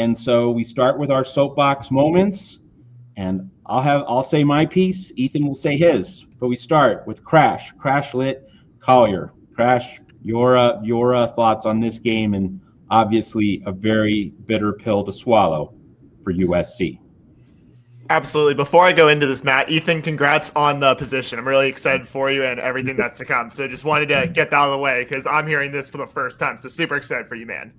And so we start with our soapbox moments, and I'll say my piece. Ethan will say his. But we start with Crash Lit Collier. Crash, your thoughts on this game, and obviously a very bitter pill to swallow for USC. Absolutely. Before I go into this, Matt, Ethan, congrats on the position. I'm really excited for you and everything that's to come. So just wanted to get that out of the way because I'm hearing this for the first time. So super excited for you, man.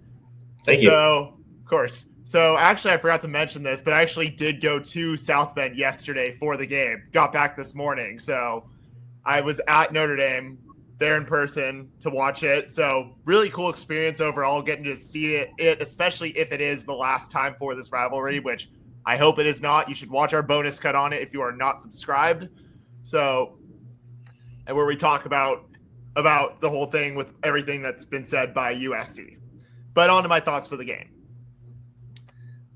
Thank you. So, of course. So actually, I forgot to mention this, but I actually did go to South Bend yesterday for the game. Got back this morning. So I was at Notre Dame there in person to watch it. So really cool experience overall, getting to see it, especially if it is the last time for this rivalry, which I hope it is not. You should watch our bonus cut on it if you are not subscribed. So, and where we talk about the whole thing with everything that's been said by USC. But on to my thoughts for the game.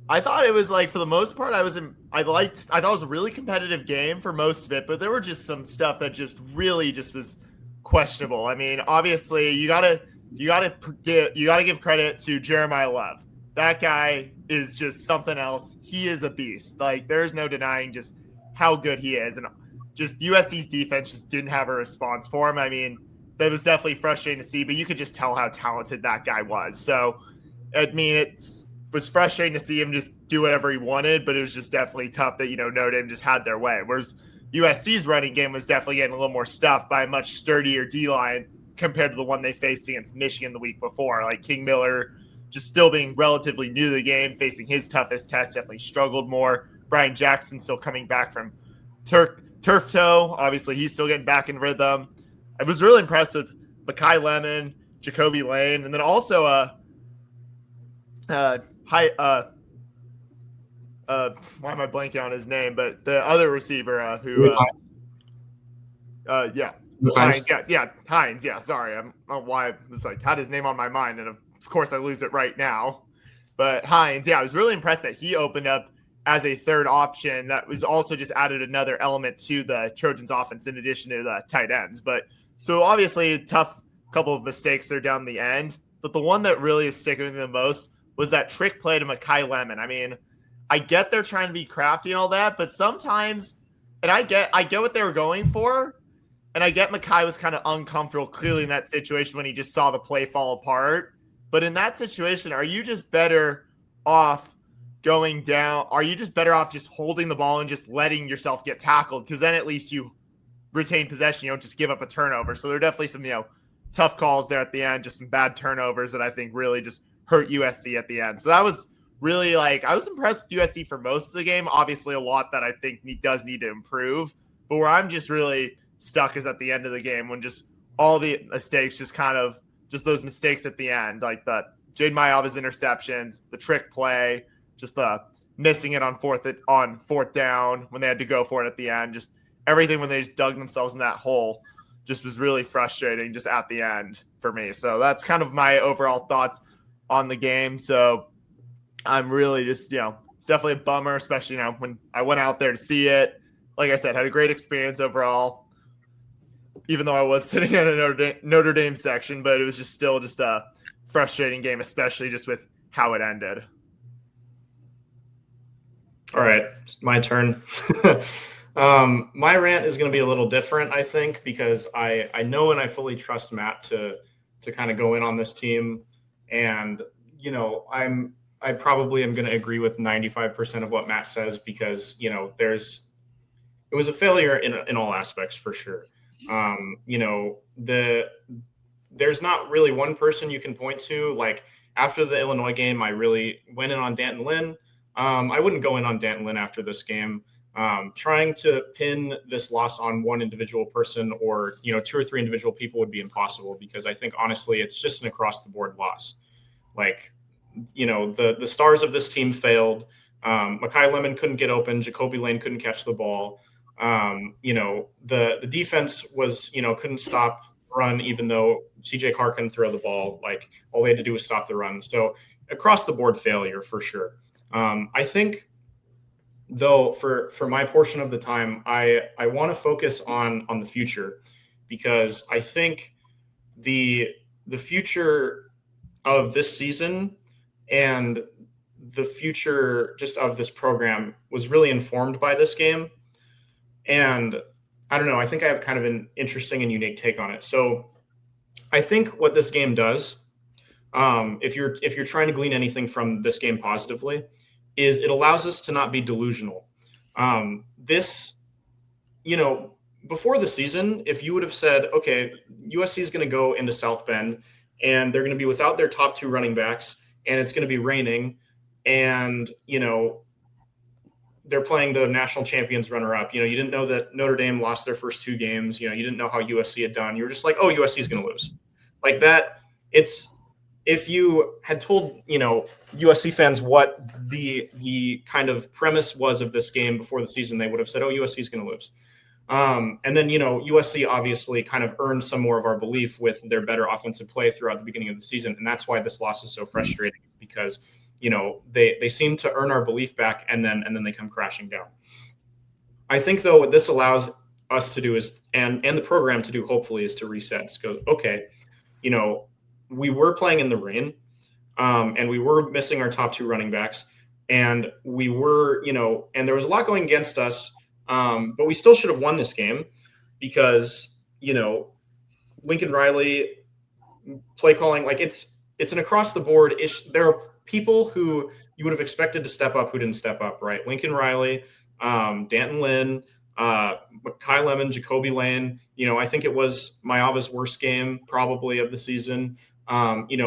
I thought it was like, for the most part, I thought it was a really competitive game for most of it, but there were just some stuff that just really just was questionable. I mean, obviously you gotta give credit to Jeremiah Love. That guy is just something else. He is a beast. Like, there's no denying just how good he is. And just USC's defense just didn't have a response for him. I mean, that was definitely frustrating to see, but you could just tell how talented that guy was. So, I mean, it was frustrating to see him just do whatever he wanted, but it was just definitely tough that, Notre Dame just had their way. Whereas USC's running game was definitely getting a little more stuffed by a much sturdier D-line compared to the one they faced against Michigan the week before. Like, King Miller, just still being relatively new to the game, facing his toughest test, definitely struggled more. Brian Jackson still coming back from turf toe. Obviously, he's still getting back in rhythm. I was really impressed with Makai Lemon, Jacoby Lane, and then also why am I blanking on his name? But the other receiver Hines. Hines. Yeah, sorry. I don't know why I was like, had his name on my mind, and of course I lose it right now. But Hines, I was really impressed that he opened up as a third option. That was also just added another element to the Trojans offense in addition to the tight ends. But so obviously a tough couple of mistakes there down the end. But the one that really is sticking with me the most was that trick play to Makai Lemon. I mean, I get they're trying to be crafty and all that, but sometimes, and I get what they were going for, and I get Makai was kind of uncomfortable clearly in that situation when he just saw the play fall apart. But in that situation, are you just better off going down? Are you just better off just holding the ball and just letting yourself get tackled? Because then at least you retain possession. You don't just give up a turnover. So there are definitely some, tough calls there at the end, just some bad turnovers that I think really just hurt USC at the end. So that was really I was impressed with USC for most of the game. Obviously a lot that I think does need to improve. But where I'm just really stuck is at the end of the game when just all the mistakes just those mistakes at the end, like the Jade Mayaba's interceptions, the trick play, just the missing it on fourth down when they had to go for it at the end, just everything when they just dug themselves in that hole just was really frustrating just at the end for me. So that's kind of my overall thoughts on the game. So I'm really just, it's definitely a bummer, especially when I went out there to see it. Like I said, had a great experience overall, even though I was sitting in a Notre Dame section, but it was just still just a frustrating game, especially just with how it ended. All right, my turn. My rant is going to be a little different, I think, because I know and I fully trust Matt to kind of go in on this team. And, I probably am going to agree with 95% of what Matt says because, it was a failure in all aspects for sure. There's not really one person you can point to. Like after the Illinois game, I really went in on Danton Lynn. I wouldn't go in on Danton Lynn after this game. Trying to pin this loss on one individual person or, 2 or 3 individual people would be impossible because I think honestly, it's just an across the board loss. Like, the stars of this team failed. Makai Lemon couldn't get open. Jacoby Lane couldn't catch the ball. The defense was, couldn't stop run, even though CJ Carr couldn't throw the ball. Like all they had to do was stop the run. So across the board failure for sure. I think though, for my portion of the time, I want to focus on the future because I think the future of this season and the future just of this program was really informed by this game. And I don't know, I think I have kind of an interesting and unique take on it. So I think what this game does, if you're trying to glean anything from this game positively, is it allows us to not be delusional. Before the season, if you would have said, okay, USC is going to go into South Bend and they're going to be without their top 2 running backs and it's going to be raining and, they're playing the national champions runner-up. You didn't know that Notre Dame lost their first 2 games. You didn't know how USC had done. You were just like, oh, USC is going to lose. Like that, if you had told, USC fans what the kind of premise was of this game before the season, they would have said, oh, USC is going to lose. And then, USC obviously kind of earned some more of our belief with their better offensive play throughout the beginning of the season. And that's why this loss is so frustrating because, they seem to earn our belief back and then they come crashing down. I think, though, what this allows us to do is, and the program to do, hopefully, is to reset. Go, okay, we were playing in the rain, and we were missing our top 2 running backs, and we were, and there was a lot going against us, but we still should have won this game because, Lincoln Riley play calling, like it's an across the board issue. There are people who you would have expected to step up who didn't step up, right? Lincoln Riley, Danton Lynn, Kai Lemon, Jacoby Lane. I think it was Mayava's worst game probably of the season. Kamari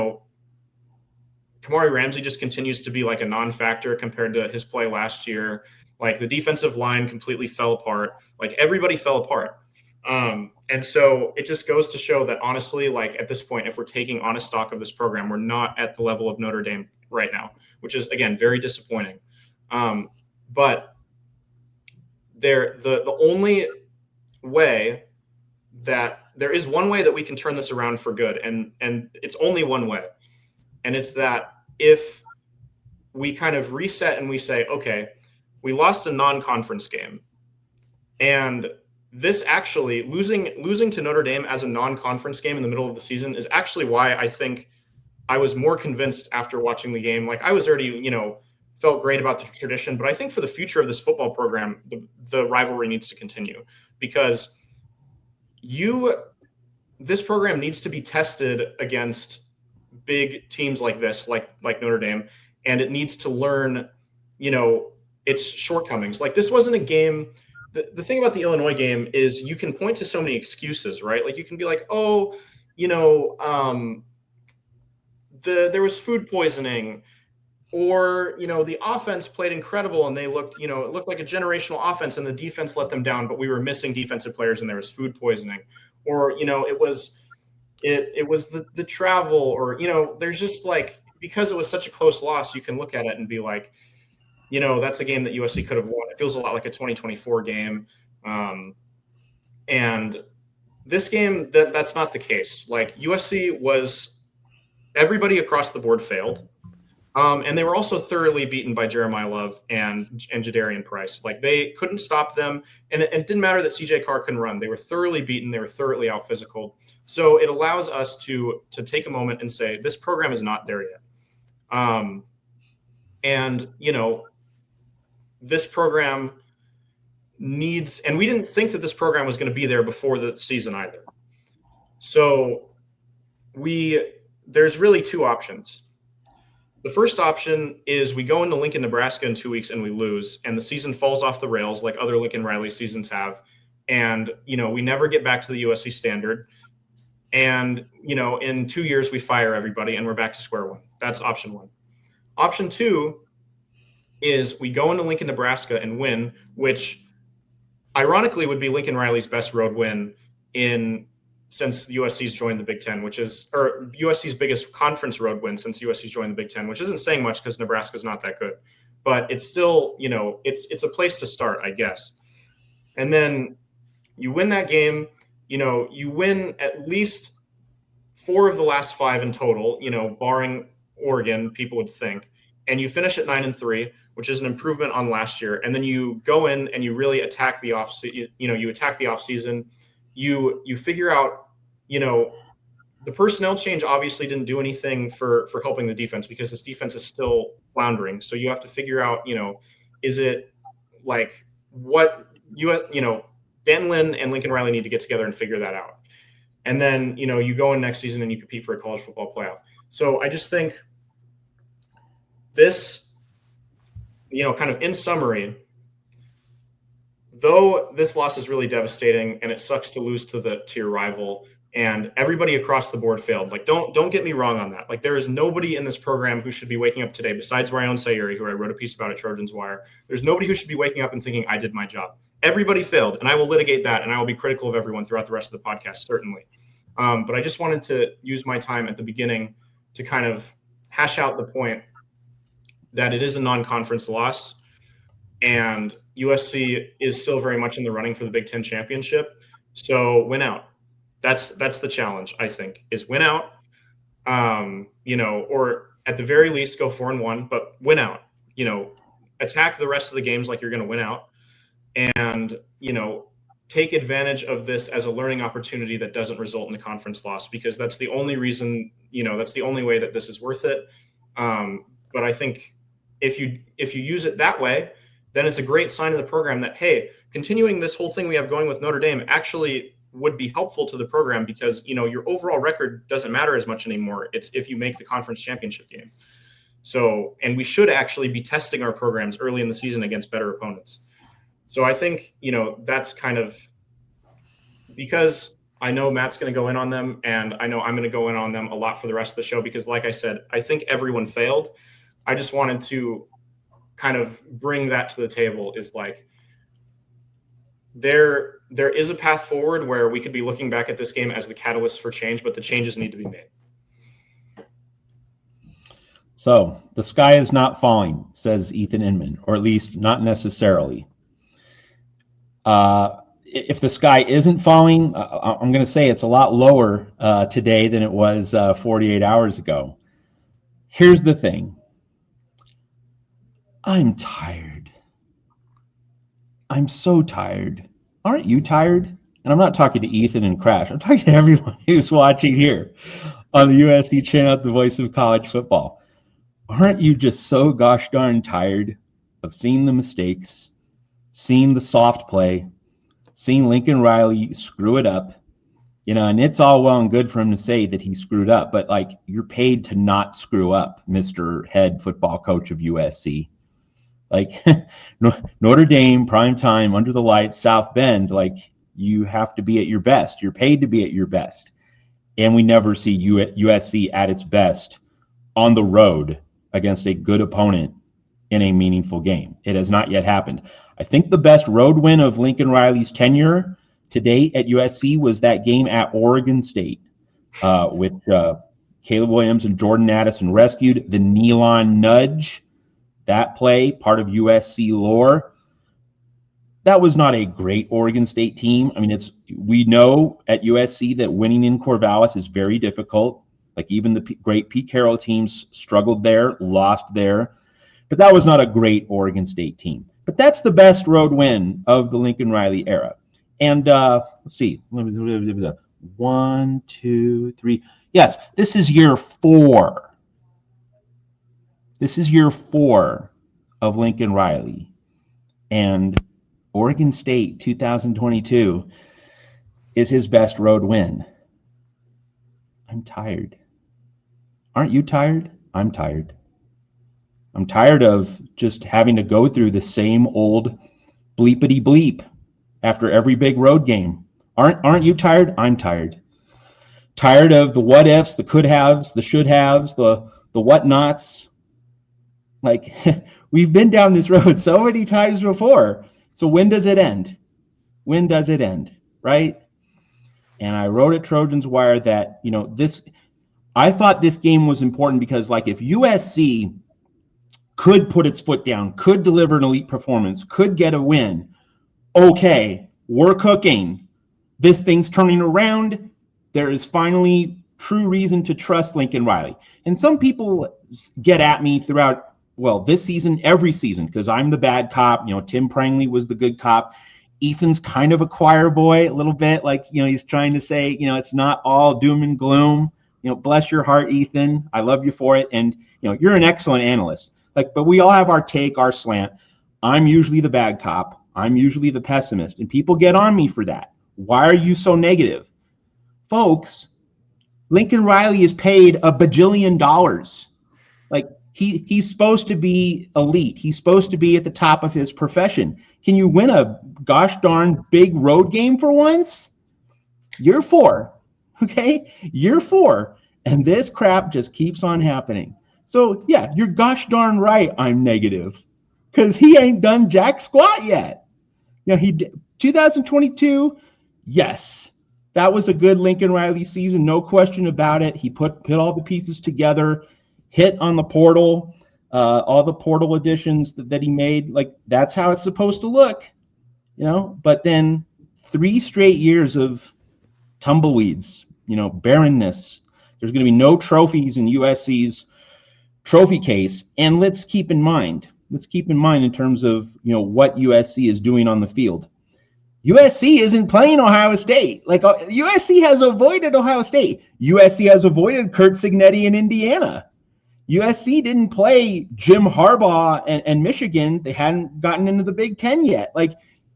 Ramsey just continues to be like a non-factor compared to his play last year. Like the defensive line completely fell apart. Like everybody fell apart. And so it just goes to show that honestly, like at this point, if we're taking honest stock of this program, we're not at the level of Notre Dame right now, which is again, very disappointing. But the only way that there is one way that we can turn this around for good. And it's only one way. And it's that if we kind of reset and we say, okay, we lost a non-conference game, and this actually losing to Notre Dame as a non-conference game in the middle of the season is actually why I think I was more convinced after watching the game. Like I was already, felt great about the tradition, but I think for the future of this football program, the rivalry needs to continue because this program needs to be tested against big teams like this, like Notre Dame, and it needs to learn, its shortcomings. Like this wasn't a game. The thing about the Illinois game is you can point to so many excuses, right? Like you can be like, oh, there was food poisoning, or the offense played incredible and they looked, it looked like a generational offense and the defense let them down, but we were missing defensive players and there was food poisoning, or it was the travel, or there's just like, because it was such a close loss, you can look at it and be like, that's a game that USC could have won. It feels a lot like a 2024 game. And this game, that's not the case. Like USC everybody across the board failed. And they were also thoroughly beaten by Jeremiah Love and Jadarian Price. Like they couldn't stop them. And it didn't matter that CJ Carr couldn't run. They were thoroughly beaten. They were thoroughly out physical. So it allows us to take a moment and say, this program is not there yet. This program needs, and we didn't think that this program was going to be there before the season either. So there's really 2 options. The first option is we go into Lincoln, Nebraska in 2 weeks and we lose, and the season falls off the rails like other Lincoln Riley seasons have. And, we never get back to the USC standard. And, in 2 years we fire everybody and we're back to square one. That's option 1. Option 2 is we go into Lincoln, Nebraska and win, which ironically would be Lincoln Riley's best road win since USC's joined the Big Ten, or USC's biggest conference road win since USC's joined the Big Ten, which isn't saying much because Nebraska's not that good, but it's still, it's a place to start, I guess. And then you win that game, you win at least 4 of the last 5 in total, barring Oregon, people would think. And you finish at 9-3, which is an improvement on last year. And then you go in and you really attack the offseason. You attack the offseason. You figure out, the personnel change obviously didn't do anything for helping the defense, because this defense is still floundering. So you have to figure out, is it like what Dan Lynn and Lincoln Riley need to get together and figure that out. And then, you go in next season and you compete for a college football playoff. So I just think this, kind of in summary, though this loss is really devastating and it sucks to lose to your rival, and everybody across the board failed. Like, don't get me wrong on that. Like, there is nobody in this program who should be waking up today, besides Ryan Sayuri, who I wrote a piece about at Trojans Wire. There's nobody who should be waking up and thinking, I did my job. Everybody failed, and I will litigate that, and I will be critical of everyone throughout the rest of the podcast, certainly. But I just wanted to use my time at the beginning to kind of hash out the point that it is a non-conference loss, and USC is still very much in the running for the Big Ten championship. So win out. That's the challenge, I think, is win out, or at the very least go 4-1, but win out, attack the rest of the games like you're going to win out, and, take advantage of this as a learning opportunity that doesn't result in a conference loss, because that's the only reason, that's the only way that this is worth it. But I think if you use it that way, then it's a great sign of the program that, hey, continuing this whole thing we have going with Notre Dame actually would be helpful to the program, because, your overall record doesn't matter as much anymore. It's if you make the conference championship game. So, and we should actually be testing our programs early in the season against better opponents. So I think, that's kind of, because I know Matt's going to go in on them, and I know I'm going to go in on them a lot for the rest of the show, because like I said, I think everyone failed. I just wanted to kind of bring that to the table, is like, there is a path forward where we could be looking back at this game as the catalyst for change, but the changes need to be made. So the sky is not falling, says Ethan Inman, or at least not necessarily. If the sky isn't falling, I'm going to say it's a lot lower today than it was 48 hours ago. Here's the thing. I'm tired. I'm so tired. Aren't you tired? And I'm not talking to Ethan and Crash. I'm talking to everyone who's watching here on the USC channel, the voice of college football. Aren't you just so gosh darn tired of seeing the mistakes, seeing the soft play, seeing Lincoln Riley screw it up? And it's all well and good for him to say that he screwed up, but like, you're paid to not screw up, Mr. Head Football Coach of USC. Like, Notre Dame, prime time, under the lights, South Bend, like, you have to be at your best. You're paid to be at your best. And we never see USC at its best on the road against a good opponent in a meaningful game. It has not yet happened. I think the best road win of Lincoln Riley's tenure to date at USC was that game at Oregon State with Caleb Williams and Jordan Addison rescued, the knee-on nudge. That play, part of USC lore. That was not a great Oregon State team. I mean, we know at USC that winning in Corvallis is very difficult. Like, even the great Pete Carroll teams struggled there, lost there. But that was not a great Oregon State team. But that's the best road win of the Lincoln Riley era. And let's see. 1, 2, 3. Yes, this is year 4. This is year 4 of Lincoln Riley. And Oregon State 2022 is his best road win. I'm tired. Aren't you tired? I'm tired. I'm tired of just having to go through the same old bleepity bleep after every big road game. Aren't you tired? I'm tired. Tired of the what ifs, the could haves, the should haves, the whatnots. Like, we've been down this road so many times before. So when does it end? When does it end? Right? And I wrote at Trojans Wire that, I thought this game was important because, like, if USC could put its foot down, could deliver an elite performance, could get a win, okay, we're cooking. This thing's turning around. There is finally true reason to trust Lincoln Riley. And some people get at me throughout, this season, every season, because I'm the bad cop. Tim Prangley was the good cop. Ethan's kind of a choir boy a little bit, like, he's trying to say, it's not all doom and gloom. Bless your heart, Ethan. I love you for it. And, you're an excellent analyst. But we all have our take, our slant. I'm usually the bad cop. I'm usually the pessimist. And people get on me for that. Why are you so negative? Folks, Lincoln Riley is paid $1 bajillion. He's supposed to be elite. He's supposed to be at the top of his profession. Can you win a gosh darn big road game for once? Year 4. Okay? Year 4. And this crap just keeps on happening. So, yeah, you're gosh darn right I'm negative. Because he ain't done jack squat yet. 2022, yes. That was a good Lincoln Riley season, no question about it. He put all the pieces together, hit on the portal, all the portal additions that he made. That's how it's supposed to look, But then 3 straight years of tumbleweeds, barrenness. There's going to be no trophies in USC's trophy case. And let's keep in mind in terms of, what USC is doing on the field. USC isn't playing Ohio State. USC has avoided Ohio State. USC has avoided Kurt Cignetti in Indiana. USC didn't play Jim Harbaugh and Michigan. They hadn't gotten into the Big Ten yet.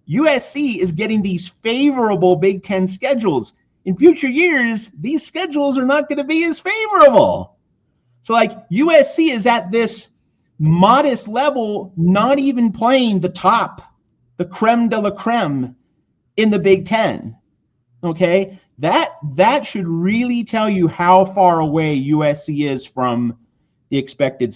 USC is getting these favorable Big Ten schedules. In future years, these schedules are not going to be as favorable. So USC is at this modest level, not even playing the creme de la creme in the Big Ten. Okay? That should really tell you how far away USC is from the expected